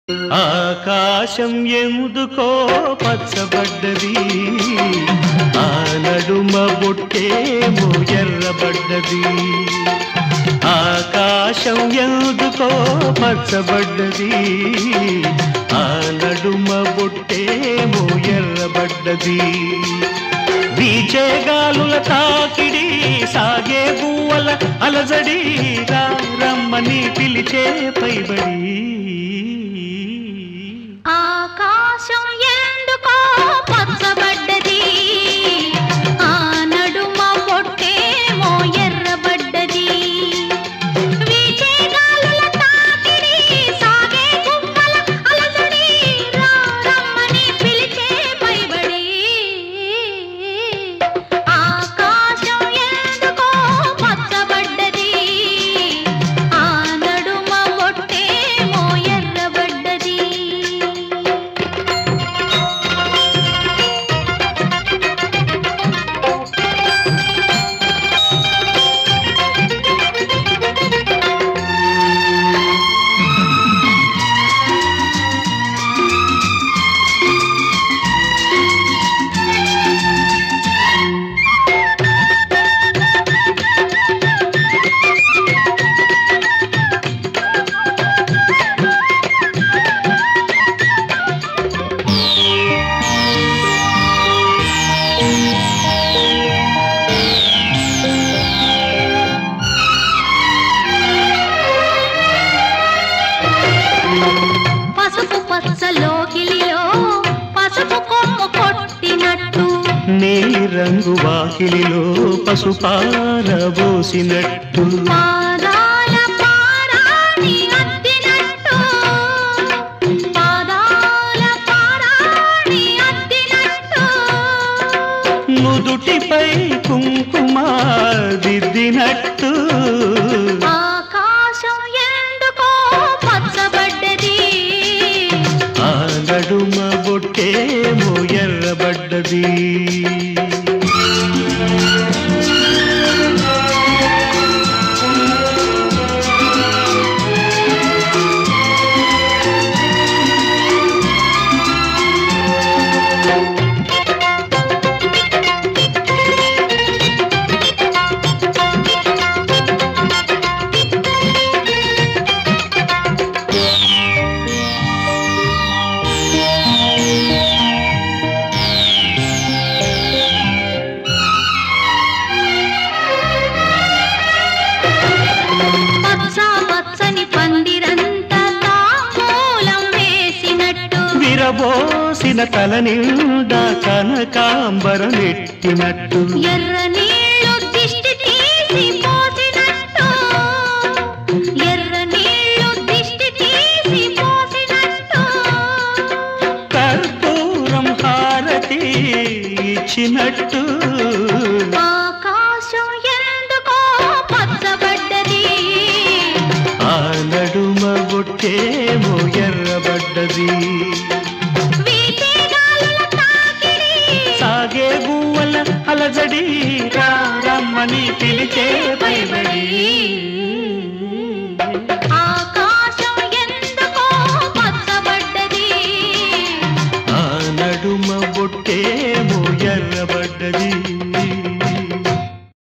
ఆకాశం ఎందుకో పచ్చబడ్డది, ఆ నడుమ బొట్టేమో ఎర్రబడ్డది. ఆకాశం ఎందుకో పచ్చబడ్డది, ఆ నడుమ బొట్టేమో ఎర్రబడ్డది. వీచే గాలుల తాకిడి, సాగే గువ్వల అలజడి, రమ్మని పిలిచే పైబడి. ఆకాశం ఎందుకో పచ్చబడ్డది, ఆ నడుమ బొట్టేమో ఎర్రబడ్డది. వీచే గాలుల తాకిడి, సాగే గువ్వల అలజడి, రమ్మని పిలిచే పైబడి. ఆకాశం ఎందుకో పచ్చబడ్డది, ఆ నడుమ బొట్టేమో ఎర్రబడ్డది. పసుపు పచ్చలోకిలిలో పసుపు కొమ్ము కొట్టినట్టు, నీలి రంగు వాకిలిలో పసుపారబోసినట్టు, పాదాల పారాణి అద్దినట్టు, పాదాల పారాణి అద్దినట్టు. నుదుటిపై కుంకుమ దిద్దినట్టు. ఆకాశం ఎందుకో పచ్చబడ్డది, ఆ నడుమ బొట్టేమో ఎర్రబడ్డది. పచ్చ పచ్చని పందిరంతా తాంబూలం వేసినట్టు, విరబోసిన తల నిండా కనకాంబరం ఎట్టినట్టు. ఎర్ర నీళ్ళు దిష్టి తీసి పోసినట్టు, ఎర్ర నీళ్ళు దిష్టి తీసి పోసినట్టు. కర్పూరం హారతి ఇచ్చినట్టు. ఆకాశం ఎందుకో పచ్చబడ్డది, ఆ నడుమ బొట్టేమో ఎర్రబడ్డది. వీచే గాలుల తాకిడి, సాగే గువ్వల అలజడి, రమ్మని పిలిచే పైబడి.